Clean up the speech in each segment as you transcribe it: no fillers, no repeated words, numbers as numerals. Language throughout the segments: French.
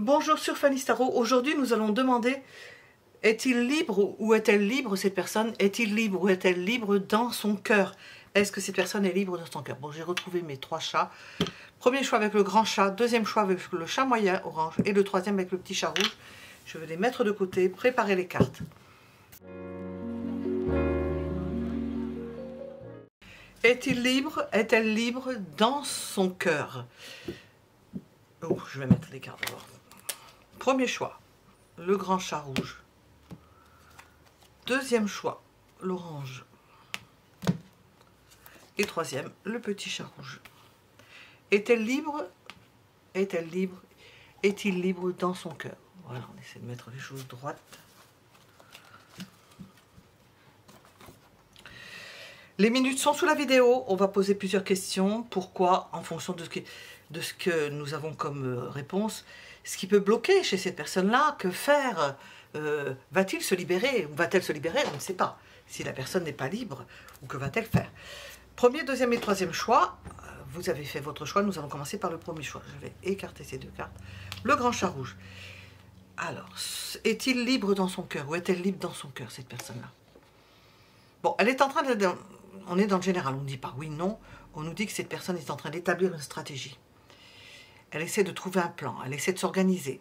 Bonjour sur Fanny Tarot. Aujourd'hui, nous allons demander, est-il libre ou est-elle libre cette personne? Est-il libre ou est-elle libre dans son cœur? Est-ce que cette personne est libre dans son cœur? Bon, j'ai retrouvé mes trois chats. Premier choix avec le grand chat, deuxième choix avec le chat moyen orange et le troisième avec le petit chat rouge. Je vais les mettre de côté, préparer les cartes. Est-il libre? Est-elle libre dans son cœur? Oh, je vais mettre les cartes d'abord. Premier choix, le grand chat rouge. Deuxième choix, l'orange. Et troisième, le petit chat rouge. Est-elle libre? Est-elle libre? Est-il libre dans son cœur? Voilà, on essaie de mettre les choses droites. Les minutes sont sous la vidéo. On va poser plusieurs questions. Pourquoi? En fonction de ce que nous avons comme réponse. Ce qui peut bloquer chez cette personne-là, que faire? Va-t-il se libérer? Ou va-t-elle se libérer? On ne sait pas. Si la personne n'est pas libre, ou que va-t-elle faire? Premier, deuxième et troisième choix. Vous avez fait votre choix. Nous allons commencer par le premier choix. Je vais écarter ces deux cartes. Le grand chat rouge. Alors, est-il libre dans son cœur? Ou est-elle libre dans son cœur, cette personne-là? Bon, elle est en train de... On est dans le général, on ne dit pas oui, non. On nous dit que cette personne est en train d'établir une stratégie. Elle essaie de trouver un plan, elle essaie de s'organiser.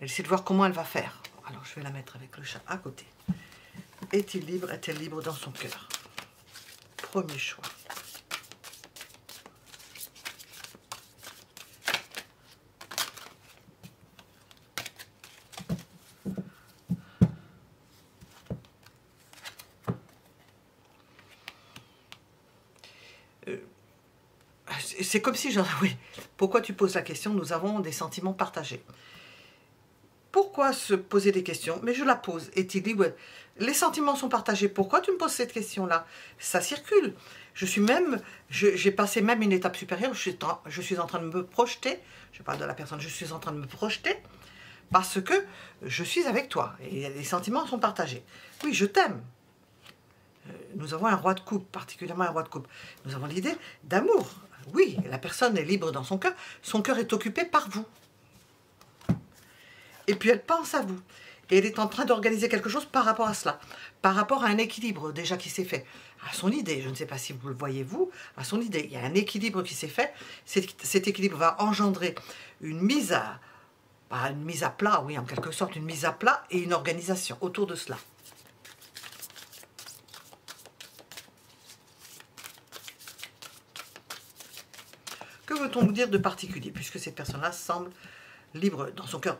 Elle essaie de voir comment elle va faire. Alors, je vais la mettre avec le chat à côté. Est-il libre? Est-elle libre dans son cœur? Premier choix. C'est comme si, genre, oui, pourquoi tu poses la question? Nous avons des sentiments partagés. Pourquoi se poser des questions? Mais je la pose. Est-il libre? Les sentiments sont partagés. Pourquoi tu me poses cette question-là? Ça circule. J'ai passé même une étape supérieure. Je suis en train de me projeter. Je parle de la personne. Je suis en train de me projeter parce que je suis avec toi. Et les sentiments sont partagés. Oui, je t'aime. Nous avons un roi de coupe, particulièrement un roi de coupe. Nous avons l'idée d'amour. Oui, la personne est libre dans son cœur. Son cœur est occupé par vous. Et puis elle pense à vous. Et elle est en train d'organiser quelque chose par rapport à cela. Par rapport à un équilibre déjà qui s'est fait. À son idée, je ne sais pas si vous le voyez vous, à son idée. Il y a un équilibre qui s'est fait. Cet équilibre va engendrer une mise à... Pas une mise à plat, oui, en quelque sorte, une mise à plat et une organisation autour de cela. Que veut-on nous dire de particulier, puisque cette personne-là semble libre dans son cœur?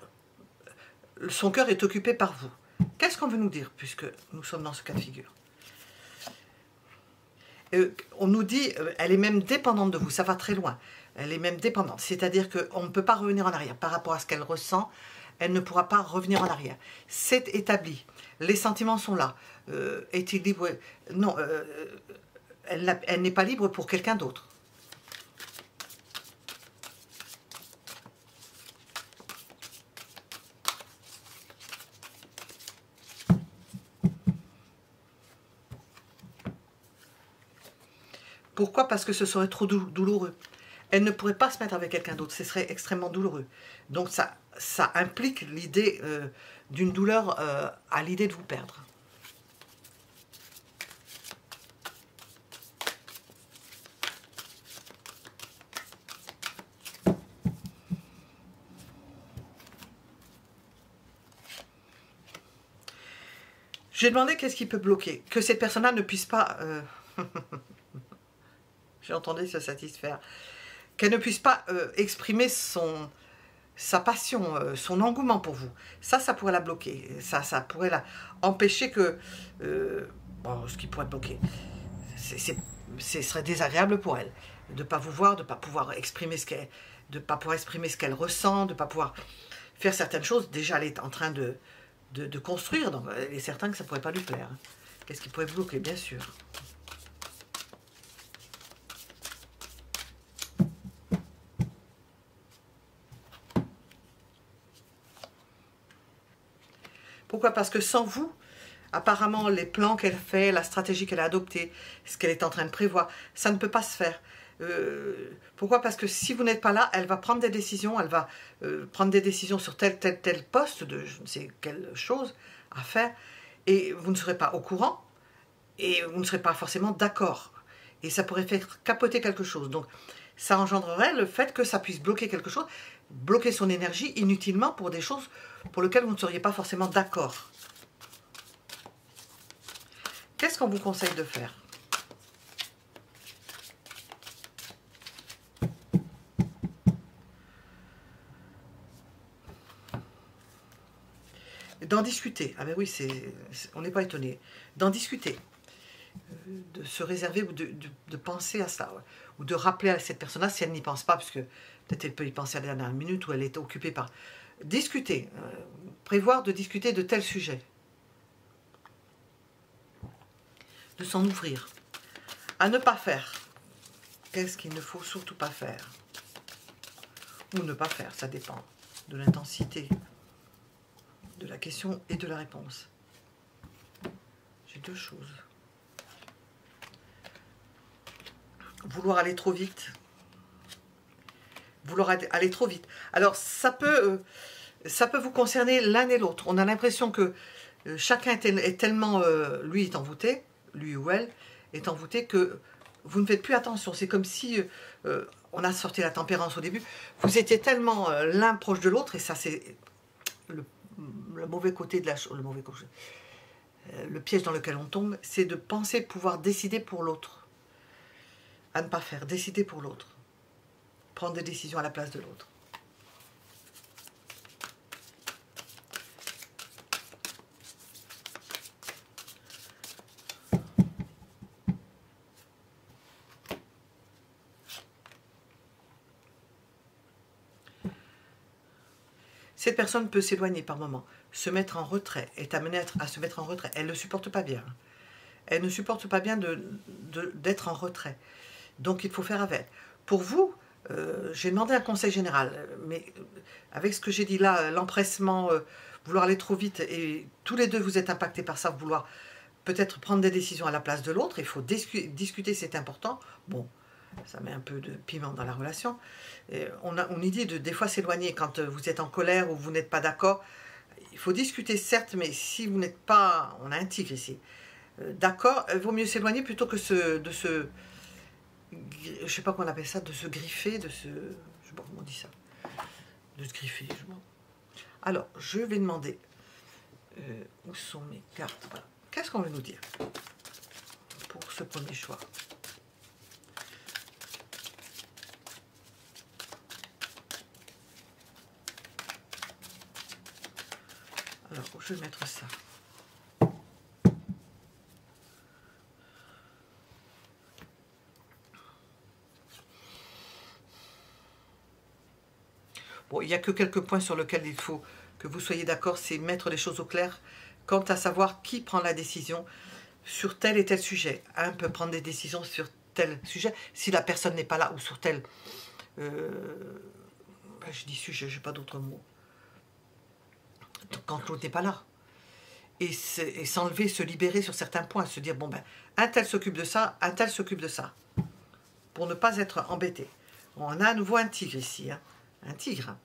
Son cœur est occupé par vous. Qu'est-ce qu'on veut nous dire, puisque nous sommes dans ce cas de figure? On nous dit, elle est même dépendante de vous, ça va très loin. Elle est même dépendante, c'est-à-dire qu'on ne peut pas revenir en arrière. Par rapport à ce qu'elle ressent, elle ne pourra pas revenir en arrière. C'est établi, les sentiments sont là. Est-il libre? Non, elle n'est pas libre pour quelqu'un d'autre. Pourquoi? Parce que ce serait trop douloureux. Elle ne pourrait pas se mettre avec quelqu'un d'autre, ce serait extrêmement douloureux. Donc ça implique l'idée d'une douleur à l'idée de vous perdre. J'ai demandé qu'est-ce qui peut bloquer, que cette personne-là ne puisse pas... J'ai entendu se satisfaire. Qu'elle ne puisse pas exprimer sa passion, son engouement pour vous. Ça pourrait la bloquer. Ça pourrait la empêcher que... bon, ce qui pourrait bloquer, ce serait désagréable pour elle. De ne pas vous voir, de ne pas pouvoir exprimer ce qu'elle... De ne pas pouvoir exprimer ce qu'elle ressent, de ne pas pouvoir faire certaines choses. Déjà, elle est en train de construire, donc elle est certain que ça ne pourrait pas lui plaire. Qu'est-ce qui pourrait bloquer? Bien sûr. Pourquoi? Parce que sans vous, apparemment, les plans qu'elle fait, la stratégie qu'elle a adoptée, ce qu'elle est en train de prévoir, ça ne peut pas se faire. Pourquoi? Parce que si vous n'êtes pas là, elle va prendre des décisions, elle va prendre des décisions sur tel poste de je ne sais quelle chose à faire, et vous ne serez pas au courant, et vous ne serez pas forcément d'accord. Et ça pourrait faire capoter quelque chose. Donc, ça engendrerait le fait que ça puisse bloquer quelque chose, bloquer son énergie inutilement pour des choses pour lesquelles vous ne seriez pas forcément d'accord. Qu'est-ce qu'on vous conseille de faire? D'en discuter. Ah ben oui, on n'est pas étonné. D'en discuter. De se réserver ou de penser à ça. Ouais. Ou de rappeler à cette personne-là si elle n'y pense pas, parce que peut-être elle peut y penser à la dernière minute ou elle est occupée par... Discuter. Prévoir de discuter de tel sujet. De s'en ouvrir. À ne pas faire. Qu'est-ce qu'il ne faut surtout pas faire? Ou ne pas faire, ça dépend de l'intensité de la question et de la réponse. J'ai deux choses. Vouloir aller trop vite. Vouloir aller trop vite. Alors, ça peut vous concerner l'un et l'autre. On a l'impression que chacun est tellement, lui est envoûté, lui ou elle est envoûté, que vous ne faites plus attention. C'est comme si, on a sorti la tempérance au début, vous étiez tellement l'un proche de l'autre, et ça c'est le mauvais côté de la chose, le piège dans lequel on tombe, c'est de penser pouvoir décider pour l'autre. À ne pas faire, décider pour l'autre. Prendre des décisions à la place de l'autre. Cette personne peut s'éloigner par moments, se mettre en retrait, est amenée à se mettre en retrait. Elle ne supporte pas bien. Elle ne supporte pas bien d'être en retrait. Donc il faut faire avec. Pour vous, j'ai demandé un conseil général, mais avec ce que j'ai dit là, l'empressement, vouloir aller trop vite, et tous les deux vous êtes impactés par ça, vouloir peut-être prendre des décisions à la place de l'autre, il faut discuter, c'est important. Bon, ça met un peu de piment dans la relation. Et on y dit des fois s'éloigner quand vous êtes en colère ou vous n'êtes pas d'accord. Il faut discuter certes, mais si vous n'êtes pas, on a un tigre ici, d'accord, il vaut mieux s'éloigner plutôt que de se, je sais pas comment on appelle ça, de se griffer, je sais pas comment on dit ça, de se griffer. Alors, je vais demander, où sont mes cartes? Voilà. Qu'est-ce qu'on veut nous dire pour ce premier choix? Alors, je vais mettre ça. Bon, il n'y a que quelques points sur lesquels il faut que vous soyez d'accord, c'est mettre les choses au clair quant à savoir qui prend la décision sur tel et tel sujet. Un peut prendre des décisions sur tel sujet si la personne n'est pas là, ou sur tel... je dis sujet, je n'ai pas d'autres mots. Quand l'autre n'est pas là. Et s'enlever, se libérer sur certains points, se dire, bon ben, un tel s'occupe de ça, un tel s'occupe de ça. Pour ne pas être embêté. On a à nouveau un tigre ici, hein, un tigre. Hein.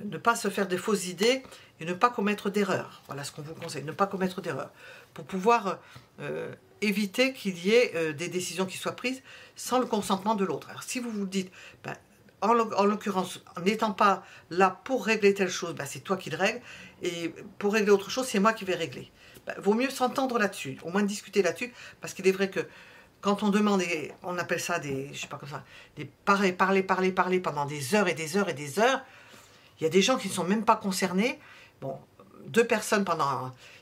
Ne pas se faire de fausses idées et ne pas commettre d'erreurs. Voilà ce qu'on vous conseille, ne pas commettre d'erreurs. Pour pouvoir éviter qu'il y ait des décisions qui soient prises sans le consentement de l'autre. Alors si vous vous dites, ben, en l'occurrence, en n'étant pas là pour régler telle chose, ben, c'est toi qui le règles, et pour régler autre chose, c'est moi qui vais régler. Ben, vaut mieux s'entendre là-dessus, au moins discuter là-dessus, parce qu'il est vrai que quand on demande, on appelle ça des, je sais pas comme ça, des parler pendant des heures et des heures et des heures, il y a des gens qui ne sont même pas concernés. Bon, deux personnes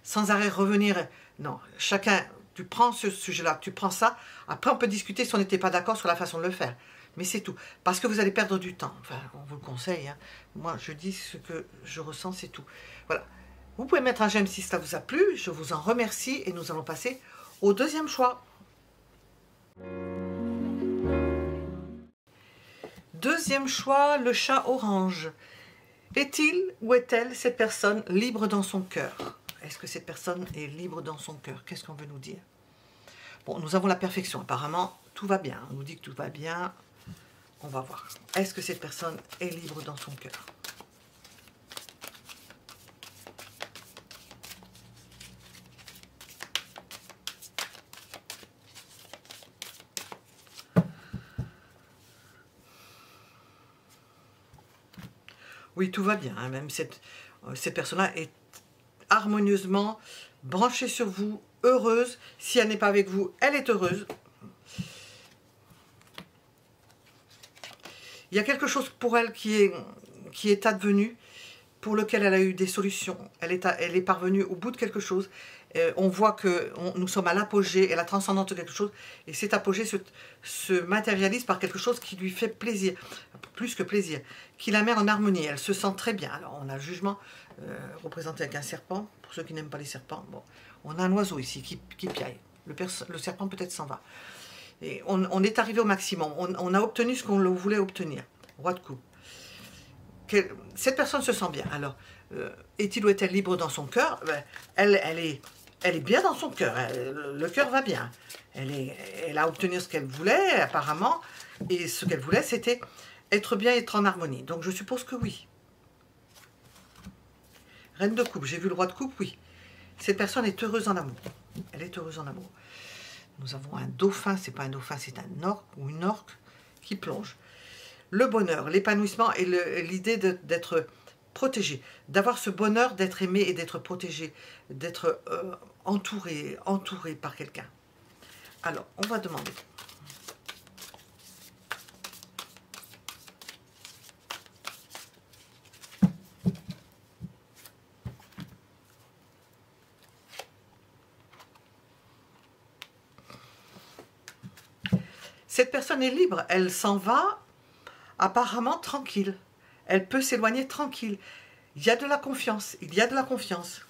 sans arrêt revenir, non, chacun, tu prends ce sujet-là, tu prends ça, après on peut discuter si on n'était pas d'accord sur la façon de le faire. Mais c'est tout. Parce que vous allez perdre du temps. Enfin, on vous le conseille. Hein. Moi, je dis ce que je ressens, c'est tout. Voilà. Vous pouvez mettre un j'aime si cela vous a plu. Je vous en remercie. Et nous allons passer au deuxième choix. Deuxième choix, le chat orange. Est-il ou est-elle cette personne libre dans son cœur? Est-ce que cette personne est libre dans son cœur? Qu'est-ce qu'on veut nous dire? Bon, nous avons la perfection. Apparemment, tout va bien. On nous dit que tout va bien. On va voir. Est-ce que cette personne est libre dans son cœur? Oui, tout va bien. Hein. Même cette personne-là est harmonieusement branchée sur vous, heureuse. Si elle n'est pas avec vous, elle est heureuse. Il y a quelque chose pour elle qui est advenu, pour lequel elle a eu des solutions. Elle est parvenue au bout de quelque chose. On voit que nous sommes à l'apogée et la transcendance de quelque chose. Et cet apogée se matérialise par quelque chose qui lui fait plaisir, plus que plaisir, qui la met en harmonie. Elle se sent très bien. Alors on a le jugement représenté avec un serpent. Pour ceux qui n'aiment pas les serpents, bon, on a un oiseau ici qui piaille. Le serpent peut-être s'en va. Et on est arrivé au maximum. On a obtenu ce qu'on voulait obtenir. Roi de coupe. Cette personne se sent bien. Alors, est-il ou est-elle libre dans son cœur? Elle est bien dans son cœur. Le cœur va bien. Elle a obtenu ce qu'elle voulait, apparemment. Et ce qu'elle voulait, c'était être bien, être en harmonie. Donc, je suppose que oui. Reine de coupe. J'ai vu le roi de coupe, oui. Cette personne est heureuse en amour. Elle est heureuse en amour. Nous avons un dauphin, c'est pas un dauphin, c'est un orque ou une orque qui plonge. Le bonheur, l'épanouissement et l'idée d'être protégé, d'avoir ce bonheur d'être aimé et d'être protégé, d'être entouré par quelqu'un. Alors, on va demander. Cette personne est libre, elle s'en va apparemment tranquille. Elle peut s'éloigner tranquille. Il y a de la confiance, il y a de la confiance.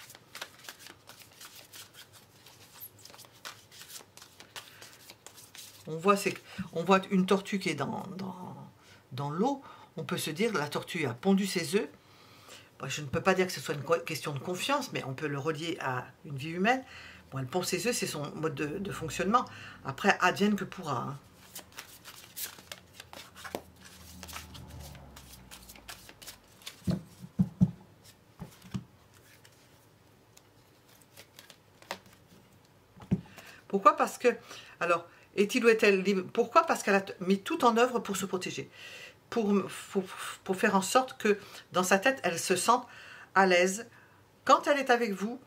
On voit une tortue qui est dans l'eau. On peut se dire, la tortue a pondu ses œufs. Bon, je ne peux pas dire que ce soit une question de confiance, mais on peut le relier à une vie humaine. Bon, elle pond ses œufs, c'est son mode de fonctionnement. Après, advienne que pourra. Hein. Pourquoi? Parce que, alors, est-il ou est-elle libre? Pourquoi? Parce qu'elle a mis tout en œuvre pour se protéger. Pour faire en sorte que, dans sa tête, elle se sente à l'aise quand elle est avec vous,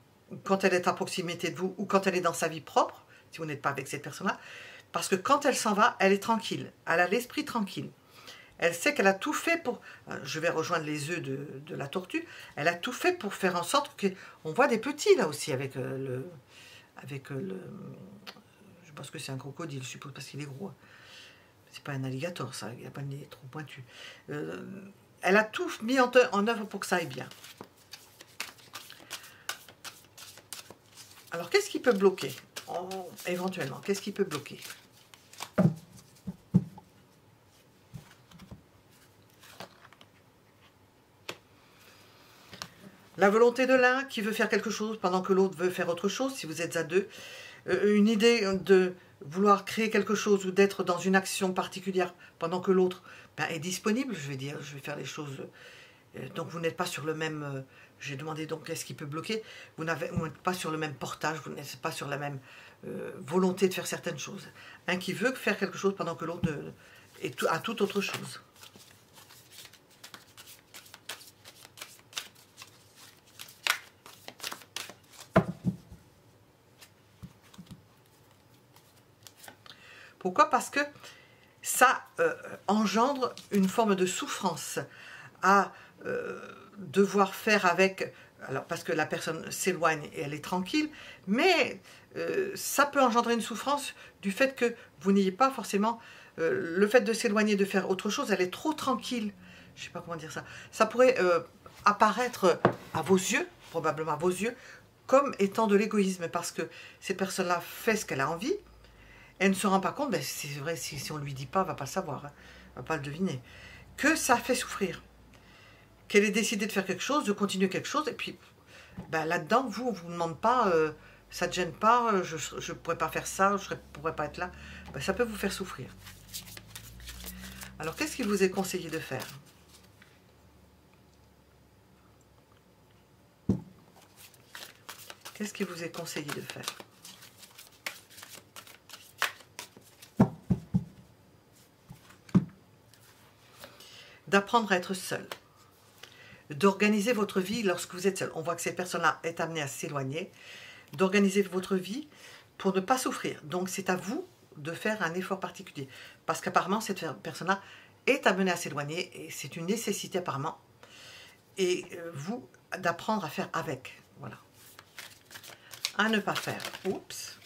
quand elle est à proximité de vous, ou quand elle est dans sa vie propre, si vous n'êtes pas avec cette personne-là. Parce que quand elle s'en va, elle est tranquille. Elle a l'esprit tranquille. Elle sait qu'elle a tout fait pour... Je vais rejoindre les œufs de la tortue. Elle a tout fait pour faire en sorte que... On voit des petits, là aussi, avec le... Je pense que c'est un crocodile, je suppose, parce qu'il est gros. C'est pas un alligator, ça, il n'a pas le nez trop pointu. Elle a tout mis en œuvre pour que ça aille bien. Alors, qu'est-ce qui peut bloquer? Éventuellement, qu'est-ce qui peut bloquer? La volonté de l'un qui veut faire quelque chose pendant que l'autre veut faire autre chose, si vous êtes à deux. Une idée de vouloir créer quelque chose ou d'être dans une action particulière pendant que l'autre est disponible, je vais faire les choses. Donc vous n'êtes pas sur le même... J'ai demandé donc qu'est-ce qui peut bloquer. Vous n'êtes pas sur le même portage, vous n'êtes pas sur la même volonté de faire certaines choses. Un qui veut faire quelque chose pendant que l'autre a toute autre chose. Pourquoi? Parce que ça engendre une forme de souffrance à devoir faire avec... Alors, parce que la personne s'éloigne et elle est tranquille, mais ça peut engendrer une souffrance du fait que vous n'ayez pas forcément... le fait de s'éloigner, de faire autre chose, elle est trop tranquille. Je ne sais pas comment dire ça. Ça pourrait apparaître à vos yeux, probablement à vos yeux, comme étant de l'égoïsme, parce que cette personne-là fait ce qu'elle a envie. Elle ne se rend pas compte, ben c'est vrai, si on ne lui dit pas, elle ne va pas le savoir, hein, elle ne va pas le deviner, que ça fait souffrir. Qu'elle ait décidé de faire quelque chose, de continuer quelque chose, et puis ben, là-dedans, on ne vous demande pas ça ne te gêne pas, je ne pourrais pas faire ça, je ne pourrais pas être là, ben, ça peut vous faire souffrir. Alors, qu'est-ce qu'il vous est conseillé de faire? Qu'est-ce qu'il vous est conseillé de faire? D'apprendre à être seul. D'organiser votre vie lorsque vous êtes seul. On voit que cette personne-là est amenée à s'éloigner. D'organiser votre vie pour ne pas souffrir. Donc, c'est à vous de faire un effort particulier. Parce qu'apparemment, cette personne-là est amenée à s'éloigner et c'est une nécessité apparemment. Et vous, d'apprendre à faire avec. Voilà. À ne pas faire. Oups.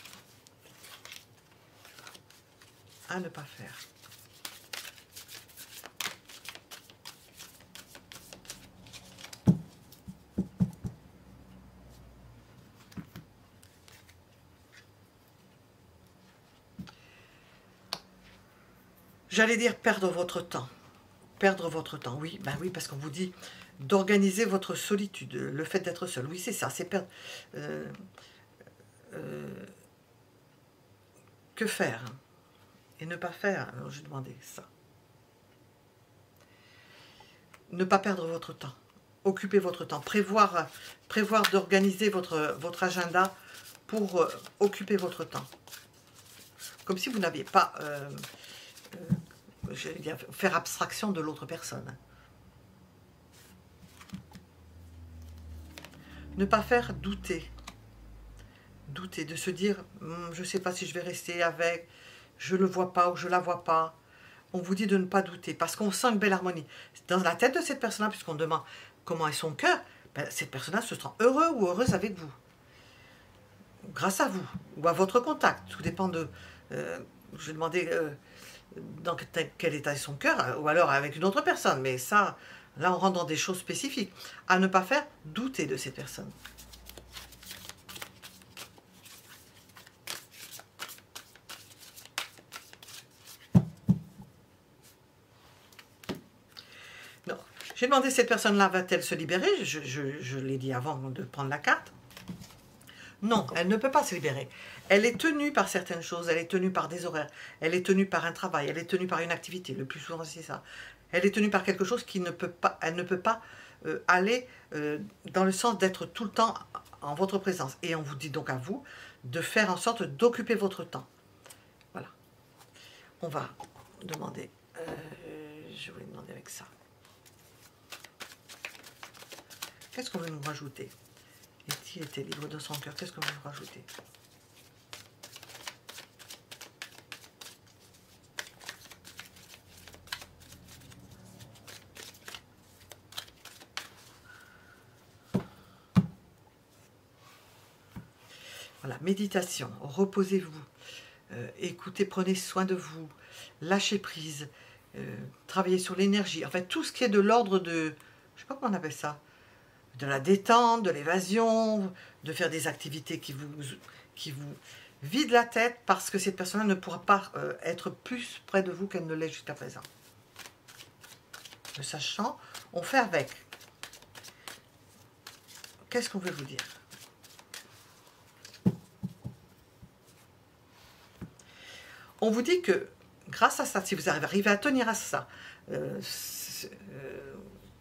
À ne pas faire. J'allais dire perdre votre temps. Perdre votre temps, oui, ben oui, parce qu'on vous dit d'organiser votre solitude, le fait d'être seul. Oui, c'est ça, c'est perdre. Que faire et ne pas faire? Alors, j'ai demandé ça. Ne pas perdre votre temps. Occuper votre temps. Prévoir d'organiser votre agenda pour occuper votre temps. Comme si vous n'aviez pas... je veux dire, faire abstraction de l'autre personne. Ne pas faire douter. Douter, de se dire, je ne sais pas si je vais rester avec, je ne le vois pas ou je ne la vois pas. On vous dit de ne pas douter, parce qu'on sent une belle harmonie. Dans la tête de cette personne-là, puisqu'on demande comment est son cœur, ben, cette personne-là se sent heureux ou heureuse avec vous. Grâce à vous, ou à votre contact. Tout dépend de... je vais demander dans quel état est son cœur, ou alors avec une autre personne. Mais ça, là, on rentre dans des choses spécifiques. À ne pas faire douter de cette personne. J'ai demandé cette personne-là, va-t-elle se libérer? Je l'ai dit avant de prendre la carte. Non, elle ne peut pas se libérer. Elle est tenue par certaines choses, elle est tenue par des horaires, elle est tenue par un travail, elle est tenue par une activité, le plus souvent c'est ça. Elle est tenue par quelque chose qui ne peut pas, elle ne peut pas aller dans le sens d'être tout le temps en votre présence. Et on vous dit donc à vous de faire en sorte d'occuper votre temps. Voilà. On va demander, je vais demander avec ça. Qu'est-ce qu'on veut nous rajouter? Et-il était libre de son cœur? Qu'est-ce qu'on veut nous rajouter? Voilà, méditation, reposez-vous, écoutez, prenez soin de vous, lâchez prise, travaillez sur l'énergie, en fait tout ce qui est de l'ordre de, je ne sais pas comment on appelle ça, de la détente, de l'évasion, de faire des activités qui vous vident la tête parce que cette personne-là ne pourra pas être plus près de vous qu'elle ne l'est jusqu'à présent. Le sachant, on fait avec. Qu'est-ce qu'on veut vous dire? On vous dit que grâce à ça, si vous arrivez à tenir à ça,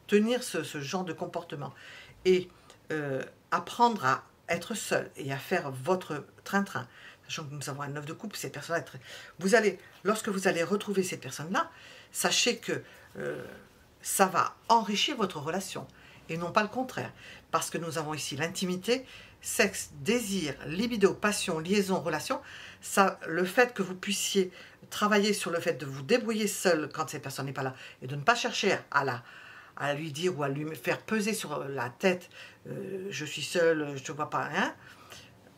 tenir ce genre de comportement et apprendre à être seul et à faire votre train-train, sachant que nous avons un 9 de coupe, cette personne-là, vous allez, lorsque vous allez retrouver cette personne-là, sachez que ça va enrichir votre relation et non pas le contraire, parce que nous avons ici l'intimité, sexe, désir, libido, passion, liaison, relation. Ça, le fait que vous puissiez travailler sur le fait de vous débrouiller seul quand cette personne n'est pas là et de ne pas chercher à lui dire ou à lui faire peser sur la tête je suis seul, je ne te vois pas, hein.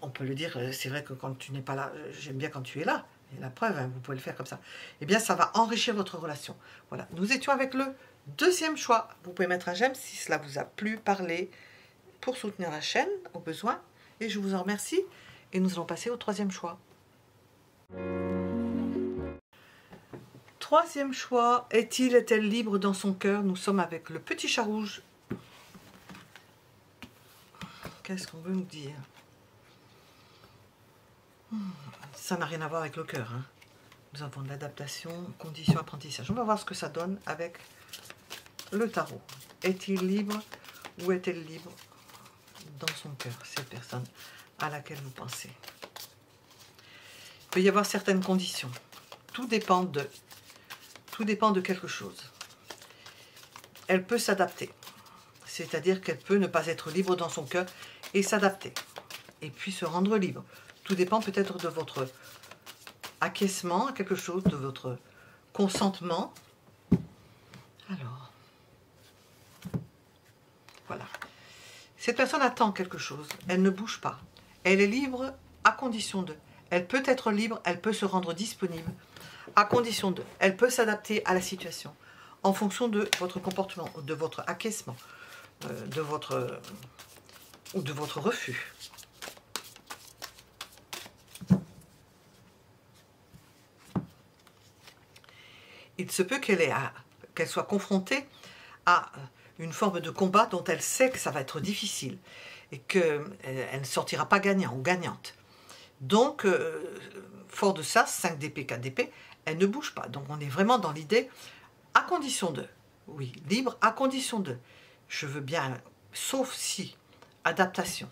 On peut le dire, c'est vrai que quand tu n'es pas là, j'aime bien quand tu es là, et la preuve, hein, vous pouvez le faire comme ça. Eh bien, ça va enrichir votre relation. Voilà, nous étions avec le deuxième choix. Vous pouvez mettre un j'aime si cela vous a plu, parler pour soutenir la chaîne au besoin. Et je vous en remercie. Et nous allons passer au troisième choix. Troisième choix, est-elle libre dans son cœur? Nous sommes avec le petit chat rouge. Qu'est-ce qu'on veut nous dire? Ça n'a rien à voir avec le cœur. Hein. Nous avons de l'adaptation, conditions, apprentissage. On va voir ce que ça donne avec le tarot. Est-il libre ou est-elle libre dans son cœur, cette personne à laquelle vous pensez? Il peut y avoir certaines conditions. Tout dépend de quelque chose. Elle peut s'adapter. C'est-à-dire qu'elle peut ne pas être libre dans son cœur et s'adapter. Et puis se rendre libre. Tout dépend peut-être de votre acquiescement à quelque chose, de votre consentement. Alors, voilà. Cette personne attend quelque chose. Elle ne bouge pas. Elle est libre à condition de. Elle peut être libre, elle peut se rendre disponible à condition de. Elle peut s'adapter à la situation en fonction de votre comportement, de votre acquiescement, de votre refus. Il se peut qu'elle soit confrontée à une forme de combat dont elle sait que ça va être difficile et qu'elle ne sortira pas gagnant ou gagnante. Donc, fort de ça, 5 d'épée, 4 d'épée, elle ne bouge pas. Donc, on est vraiment dans l'idée, à condition de, oui, libre, à condition de, je veux bien, sauf si, adaptation.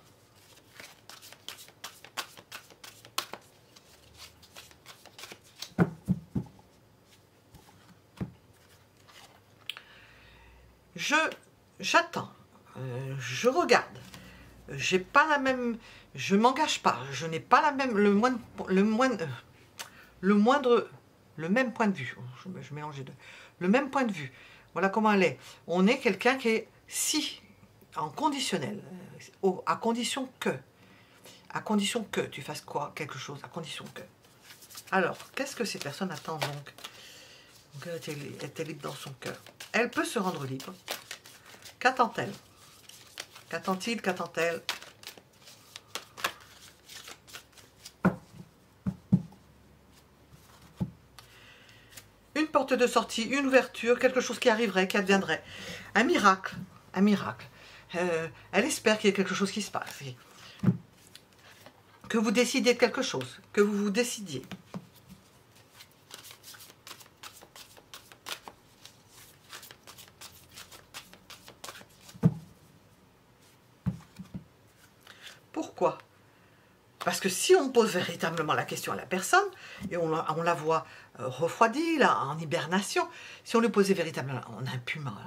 J'attends, je regarde, j'ai pas la même, je m'engage pas, je n'ai pas la même, le même point de vue, je mélange les deux, le même point de vue, voilà comment elle est. On est quelqu'un qui est si, en conditionnel, à condition que tu fasses quoi, quelque chose, à condition que. Alors, qu'est-ce que ces personnes attendent donc? Elle est libre dans son cœur. Elle peut se rendre libre. Qu'attend-elle? Qu'attend-il? Qu'attend-elle? Une porte de sortie, une ouverture, quelque chose qui arriverait, qui adviendrait. Un miracle. Un miracle. Elle espère qu'il y ait quelque chose qui se passe. Que vous décidiez de quelque chose. Que vous vous décidiez. Pourquoi? Parce que si on pose véritablement la question à la personne, et on la voit refroidie, là, en hibernation, si on lui posait véritablement, en impumant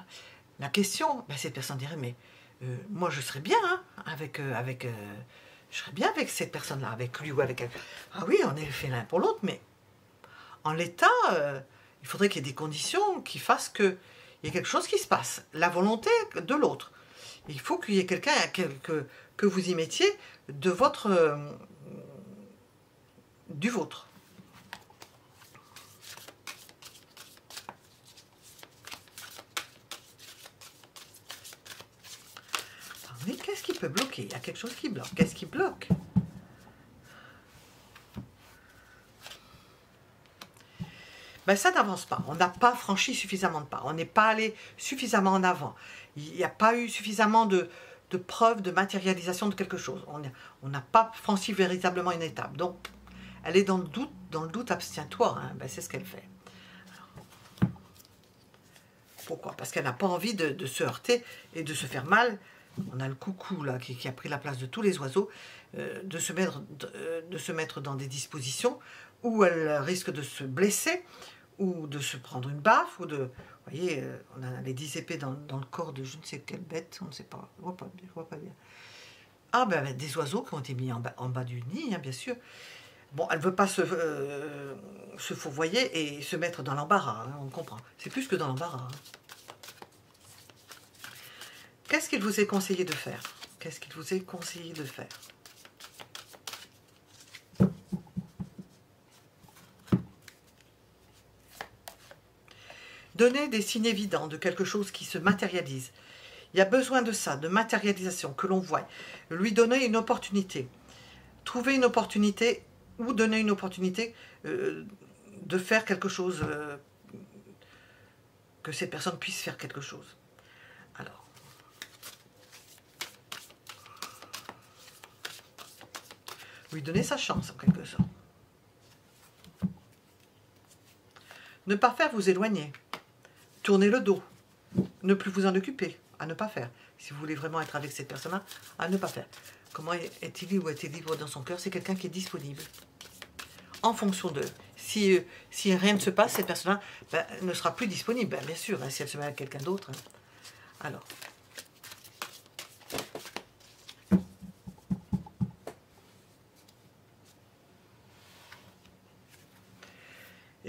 la question, ben cette personne dirait, mais moi je serais bien hein, je serais bien avec cette personne-là, avec lui ou avec elle. Ah oui, on est fait l'un pour l'autre, mais en l'état, il faudrait qu'il y ait des conditions qui fassent qu'il y ait quelque chose qui se passe, la volonté de l'autre. Il faut qu'il y ait quelqu'un que vous y mettiez de votre, du vôtre. Mais qu'est-ce qui peut bloquer? Il y a quelque chose qui bloque. Qu'est-ce qui bloque? Ben ça n'avance pas. On n'a pas franchi suffisamment de pas. On n'est pas allé suffisamment en avant. Il n'y a pas eu suffisamment de preuves de matérialisation de quelque chose. On n'a pas franchi véritablement une étape. Donc, elle est dans le doute abstiens-toi. Hein. Ben, c'est ce qu'elle fait. Alors, pourquoi? Parce qu'elle n'a pas envie de se heurter et de se faire mal. On a le coucou là qui a pris la place de tous les oiseaux, de se mettre dans des dispositions où elle risque de se blesser ou de se prendre une baffe ou de, vous voyez, on a les 10 épées dans le corps de je ne sais quelle bête, on ne sait pas, je vois pas bien. Ah ben des oiseaux qui ont été mis en bas du nid, hein, bien sûr. Bon, elle ne veut pas se fourvoyer et se mettre dans l'embarras, hein, on comprend. C'est plus que dans l'embarras. Hein. Qu'est-ce qu'il vous est conseillé de faire? Qu'est-ce qu'il vous est conseillé de faire? Donner des signes évidents de quelque chose qui se matérialise. Il y a besoin de ça, de matérialisation, que l'on voit. Lui donner une opportunité. Trouver une opportunité ou donner une opportunité de faire quelque chose, que ces personnes puissent faire quelque chose. Alors, Lui donner sa chance, en quelque sorte. Ne pas faire, vous éloigner. Tourner le dos. Ne plus vous en occuper. À ne pas faire. Si vous voulez vraiment être avec cette personne-là, à ne pas faire. Comment est-il libre ou est-il libre dans son cœur? C'est quelqu'un qui est disponible. En fonction de... Si rien ne se passe, cette personne-là ben, ne sera plus disponible. Ben, bien sûr, hein, si elle se met avec quelqu'un d'autre. Hein. Alors...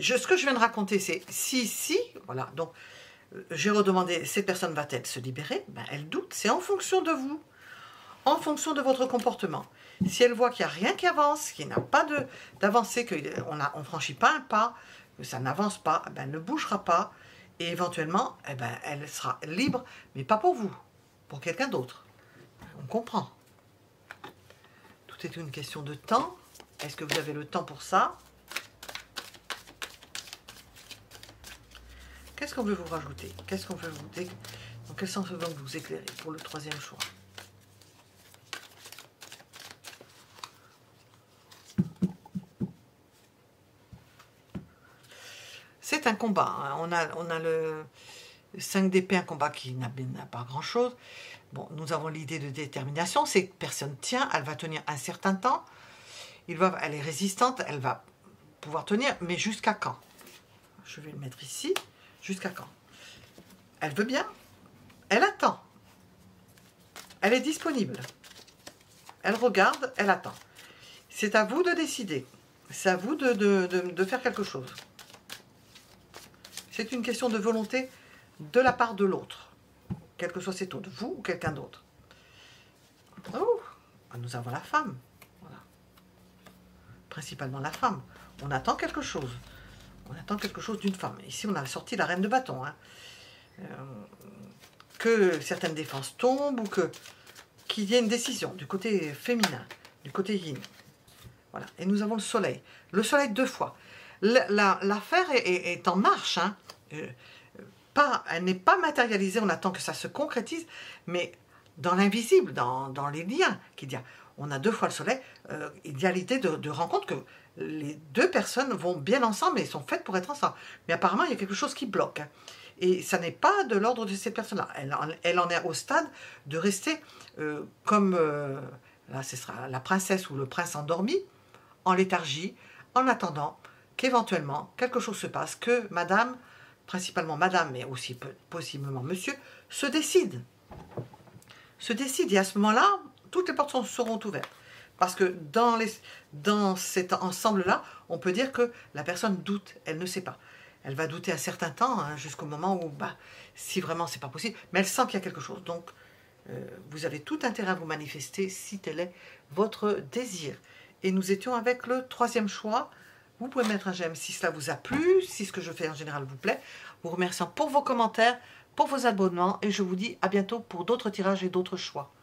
ce que je viens de raconter, c'est si, voilà, donc j'ai redemandé, cette personne va-t-elle se libérer? Ben, elle doute, c'est en fonction de vous, en fonction de votre comportement. Si elle voit qu'il n'y a rien qui avance, qu'il n'y a pas d'avancée, qu'on ne franchit pas un pas, que ça n'avance pas, ben, elle ne bougera pas, et éventuellement, eh ben, elle sera libre, mais pas pour vous, pour quelqu'un d'autre. On comprend. Tout est une question de temps. Est-ce que vous avez le temps pour ça? Qu'est-ce qu'on veut vous rajouter? Qu'est-ce qu'on veut vous dire? Dans quel sens donc vous éclairer pour le troisième choix? C'est un combat. Hein. On a le 5 d'épée, un combat qui n'a pas grand-chose. Bon, nous avons l'idée de détermination. Cette personne tient, elle va tenir un certain temps. Elle est résistante, elle va pouvoir tenir, mais jusqu'à quand? Je vais le mettre ici. Jusqu'à quand? Elle veut bien, elle attend, elle est disponible, elle regarde, elle attend. C'est à vous de décider, c'est à vous de faire quelque chose. C'est une question de volonté de la part de l'autre, quel que soit cet autre, vous ou quelqu'un d'autre. Oh, nous avons la femme, voilà. Principalement la femme, on attend quelque chose. On attend quelque chose d'une femme. Ici, on a sorti la reine de bâton. Hein. Que certaines défenses tombent ou qu'il y ait une décision du côté féminin, du côté yin. Voilà. Et nous avons le soleil. Le soleil 2 fois. L'affaire est en marche. Hein. Elle n'est pas matérialisée. On attend que ça se concrétise. Mais dans l'invisible, dans les liens qu'il y a. On a 2 fois le soleil. Il y a l'idée de rencontre que les 2 personnes vont bien ensemble et sont faites pour être ensemble. Mais apparemment, il y a quelque chose qui bloque. Et ça n'est pas de l'ordre de ces personnes-là. Elle en est au stade de rester comme, là, ce sera la princesse ou le prince endormi, en léthargie, en attendant qu'éventuellement quelque chose se passe, que madame, principalement madame, mais aussi possiblement monsieur, se décide. Se décide. Et à ce moment-là, toutes les portes seront ouvertes. Parce que dans cet ensemble-là, on peut dire que la personne doute, elle ne sait pas. Elle va douter un certain temps, hein, jusqu'au moment où, bah, si vraiment c'est pas possible, mais elle sent qu'il y a quelque chose. Donc, vous avez tout intérêt à vous manifester si tel est votre désir. Et nous étions avec le 3e choix. Vous pouvez mettre un j'aime si cela vous a plu, si ce que je fais en général vous plaît. Vous remerciant pour vos commentaires, pour vos abonnements, et je vous dis à bientôt pour d'autres tirages et d'autres choix.